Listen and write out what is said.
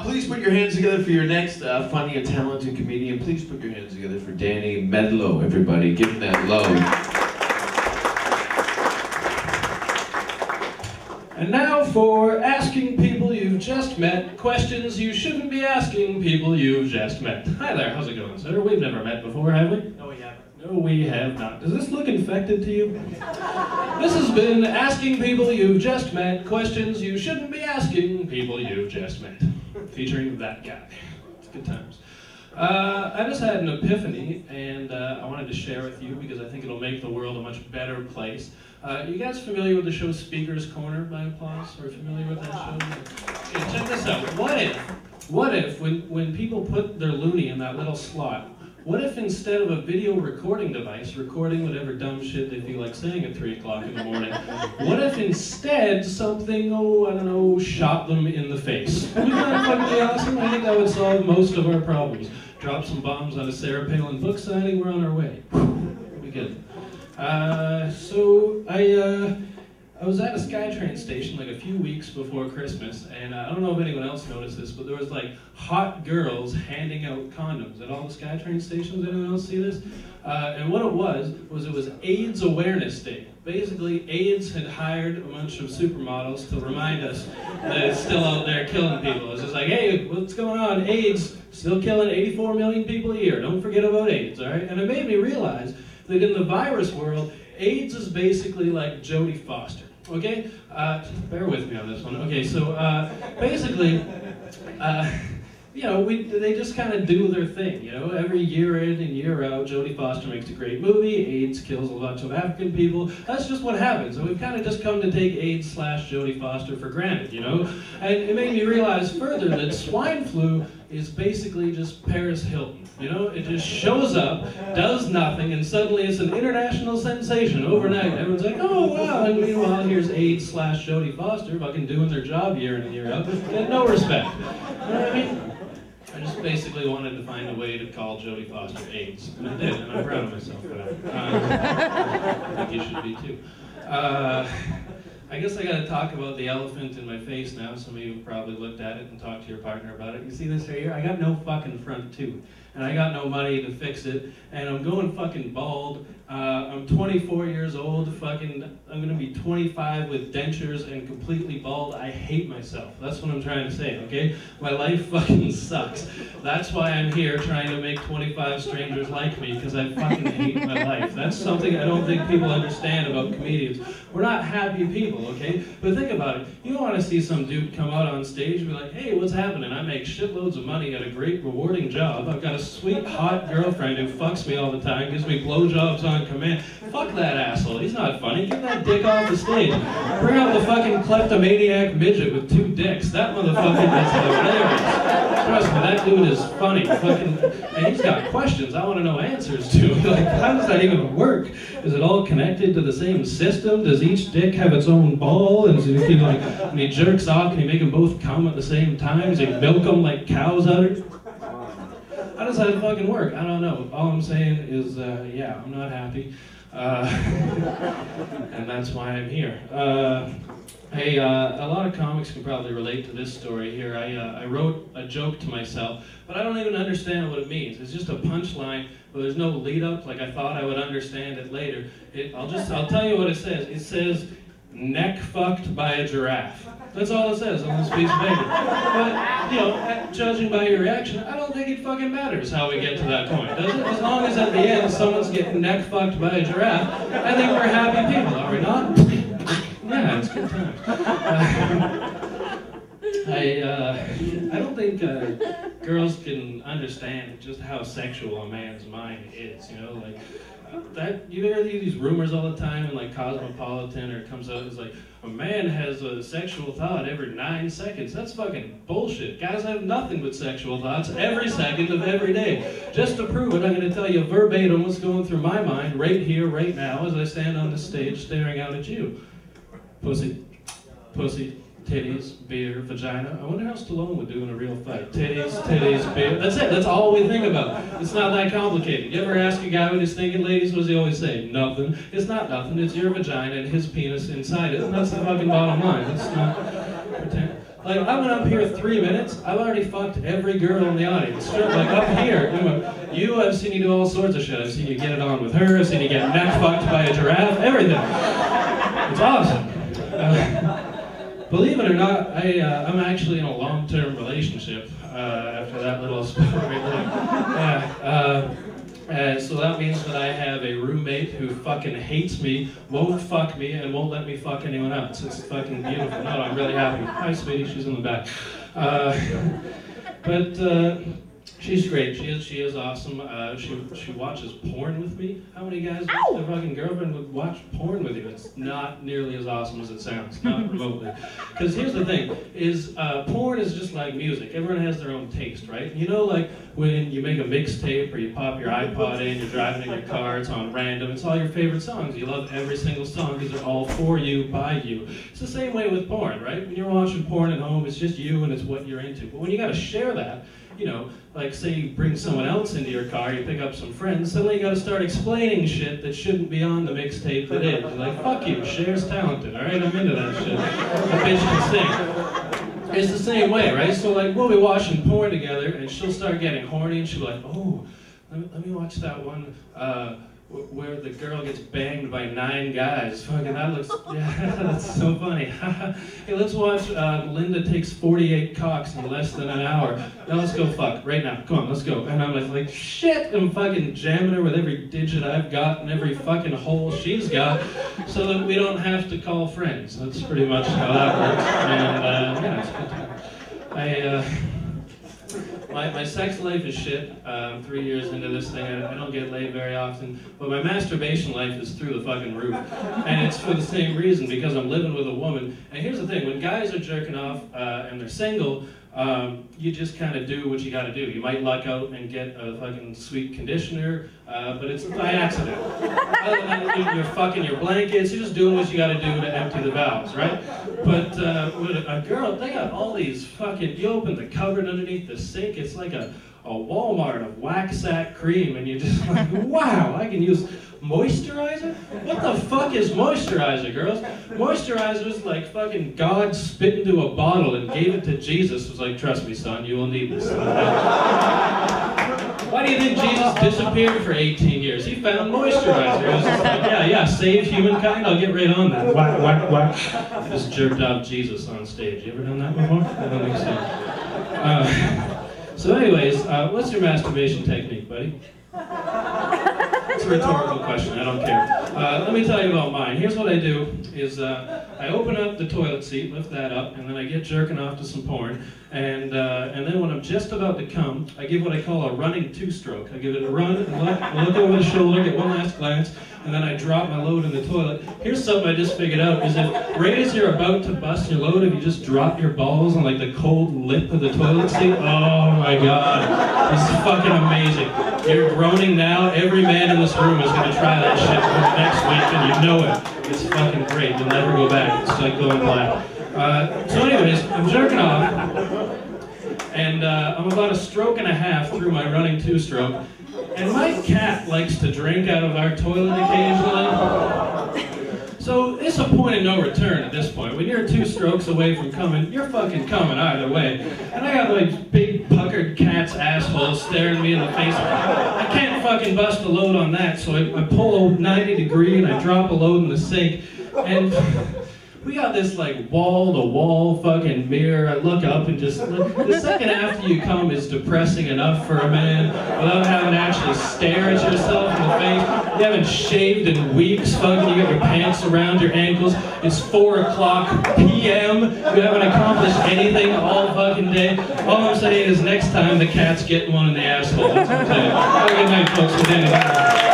Please put your hands together for your next funny and talented comedian. Please put your hands together for Danny Mendlow, everybody. Give him that love. And now for asking people you've just met questions you shouldn't be asking people you've just met. Hi there, how's it going, sir? We've never met before, have we? No, we haven't. No, we have not. Does this look infected to you? This has been asking people you've just met questions you shouldn't be asking people you've just met. Featuring that guy. It's good times. I just had an epiphany, and I wanted to share with you because I think it'll make the world a much better place. You guys familiar with the show Speaker's Corner by applause? Or familiar with that show? Okay, check this out. What if when people put their loony in that little slot, what if instead of a video recording device recording whatever dumb shit they feel like saying at 3 o'clock in the morning, what if instead something, I don't know, shot them in the face? Wouldn't that fucking be awesome? I think that would solve most of our problems. Drop some bombs on a Sarah Palin book signing, we're on our way. That'd be good. So I was at a SkyTrain station like a few weeks before Christmas, and I don't know if anyone else noticed this, but there was like hot girls handing out condoms at all the SkyTrain stations. Anyone else see this? And what it was AIDS Awareness Day. Basically, AIDS had hired a bunch of supermodels to remind us that it's still out there killing people. It's just like, hey, what's going on? AIDS, still killing 84 million people a year. Don't forget about AIDS, all right? And it made me realize that in the virus world, AIDS is basically like Jodie Foster, okay? Bear with me on this one. Okay, so basically, you know, they just kind of do their thing, you know? Every year in and year out, Jodie Foster makes a great movie, AIDS kills a bunch of African people. That's just what happens. And we've kind of just come to take AIDS/Jodie Foster for granted, you know? And it made me realize further that swine flu is basically just Paris Hilton, you know? It just shows up, does nothing, and suddenly it's an international sensation overnight. Everyone's like, oh wow, and meanwhile here's AIDS/Jodie Foster fucking doing their job year in and year out, and no respect. You know what I mean? I just basically wanted to find a way to call Jodie Foster AIDS, and I did, and I'm proud of myself for that. I think you should be too. I guess I gotta talk about the elephant in my face now. Some of you have probably looked at it and talked to your partner about it. You see this right here? I got no fucking front tooth, and I got no money to fix it, and I'm going fucking bald. I'm 24 years old, I'm gonna be 25 with dentures and completely bald. I hate myself. That's what I'm trying to say, okay? My life fucking sucks. That's why I'm here trying to make 25 strangers like me, because I fucking hate my life. That's something I don't think people understand about comedians. We're not happy people, okay? But think about it. You don't want to see some dude come out on stage and be like, hey, what's happening? I make shitloads of money at a great, rewarding job. I've got a sweet, hot girlfriend who fucks me all the time, gives me blowjobs on command. Fuck that asshole. He's not funny. Get that dick off the stage. Bring out the fucking kleptomaniac midget with 2 dicks. That motherfucker is hilarious. Trust me, that dude is funny. And he's got questions I want to know answers to. Like, how does that even work? Is it all connected to the same system? Does each dick have its own ball? And so he, like, when he jerks off, can he make them both come at the same time? Does he milk them like cows udders? How does that fucking work? I don't know. All I'm saying is, yeah, I'm not happy. And that's why I'm here. Hey, a lot of comics can probably relate to this story here. I wrote a joke to myself, but I don't even understand what it means. It's just a punchline, but there's no lead up. Like, I thought I would understand it later. I'll tell you what it says. It says, neck fucked by a giraffe. That's all it says on this piece of paper. But, you know, judging by your reaction, I don't think it fucking matters how we get to that point, does it? As long as at the end someone's getting neck fucked by a giraffe, I think we're happy people, are we not? Yeah, it's good times. I don't think girls can understand just how sexual a man's mind is, you know, like, you hear these rumors all the time in like Cosmopolitan, or it comes out as like, a man has a sexual thought every 9 seconds. That's fucking bullshit. Guys have nothing but sexual thoughts every second of every day. Just to prove it, I'm going to tell you verbatim what's going through my mind right here, right now, as I stand on the stage staring out at you. Pussy, pussy, titties, beer, vagina. I wonder how Stallone would do in a real fight. Titties, titties, beer. That's it. That's all we think about. It's not that complicated. You ever ask a guy what he's thinking, ladies? What does he always say? Nothing. It's not nothing. It's your vagina and his penis inside it. And that's the fucking bottom line. Let's not pretend. Like, I went up here 3 minutes, I've already fucked every girl in the audience. Sure, like, up here, I've seen you do all sorts of shit. I've seen you get it on with her, I've seen you get neck fucked by a giraffe, everything. It's awesome. Believe it or not, I'm actually in a long-term relationship after that little story. So that means that I have a roommate who fucking hates me, won't fuck me, and won't let me fuck anyone else. It's fucking beautiful. No, I'm really happy. Hi, sweetie, she's in the back. She's great. She is awesome. She watches porn with me. How many guys with their fucking girlfriend would watch porn with you? It's not nearly as awesome as it sounds, not remotely. Because here's the thing, is porn is just like music. Everyone has their own taste, right? You know, like when you make a mixtape or you pop your iPod in, you're driving in your car, it's on random, it's all your favorite songs. You love every single song because they're all for you, by you. It's the same way with porn, right? When you're watching porn at home, it's just you and it's what you're into. But when you gotta share that, you know, like say you bring someone else into your car, you pick up some friends, suddenly you gotta start explaining shit that shouldn't be on the mixtape that is. You're like, fuck you, Cher's talented, alright? I'm into that shit. The bitch can sing. It's the same way, right? So like, we'll be watching porn together and she'll start getting horny and she'll be like, oh, let me watch that one where the girl gets banged by 9 guys. Fucking, that looks, yeah, that's so funny. Hey, let's watch Linda takes 48 cocks in less than an hour. Now let's go fuck, right now, come on, let's go. And I'm like, shit, I'm fucking jamming her with every digit I've got and every fucking hole she's got, so that we don't have to call friends. That's pretty much how that works. And yeah, it's good time. My sex life is shit. I'm 3 years into this thing. I don't get laid very often. But my masturbation life is through the fucking roof. And it's for the same reason, because I'm living with a woman. And here's the thing, when guys are jerking off and they're single, you just kind of do what you gotta do. You might luck out and get a fucking sweet conditioner, but it's by accident. Other than that, you're fucking your blankets, you're just doing what you gotta do to empty the valves, right? But with a girl, they got all these fucking, you open the cupboard underneath the sink, it's like a Walmart of wax-sack cream, and you're just like, wow, I can use moisturizer? What the fuck is moisturizer, girls? Moisturizer is like fucking God spit into a bottle and gave it to Jesus. It was like, trust me, son, you will need this. Why do you think Jesus disappeared for 18 years? He found moisturizer. It was just like, yeah, save humankind, I'll get right on that. Whack, whack, whack. I just jerked off Jesus on stage. You ever done that before? I don't think so. So anyways, what's your masturbation technique, buddy? It's a rhetorical question, I don't care. Let me tell you about mine. Here's what I do, is I open up the toilet seat, lift that up, and then I get jerking off to some porn, and then when I'm just about to come, I give what I call a running two-stroke. I give it a run, and look over the shoulder, get one last glance, and then I drop my load in the toilet. Here's something I just figured out, is if right as you're about to bust your load, if you just drop your balls on like the cold lip of the toilet seat, oh my god, this is fucking amazing. You're groaning now, every man in this room is going to try that shit next week, and you know it. It's fucking great, you'll never go back, it's like going black. So anyways, I'm jerking off, and I'm about a stroke and a half through my running two-stroke, and my cat likes to drink out of our toilet occasionally. So it's a point of no return at this point. When you're 2 strokes away from coming, you're fucking coming either way. And I got like big puckered cat's asshole staring me in the face. I can't fucking bust a load on that, so I pull a 90 degree and I drop a load in the sink. And we got this like wall-to-wall fucking mirror. I look up and just, the second after you come is depressing enough for a man without having to actually stare at yourself in the face. You haven't shaved in weeks, fucking, you got your pants around your ankles. It's 4 o'clock p.m. You haven't accomplished anything all fucking day. All I'm saying is next time the cat's getting one in the asshole. That's what I'm saying. Have a good night, folks. Good night.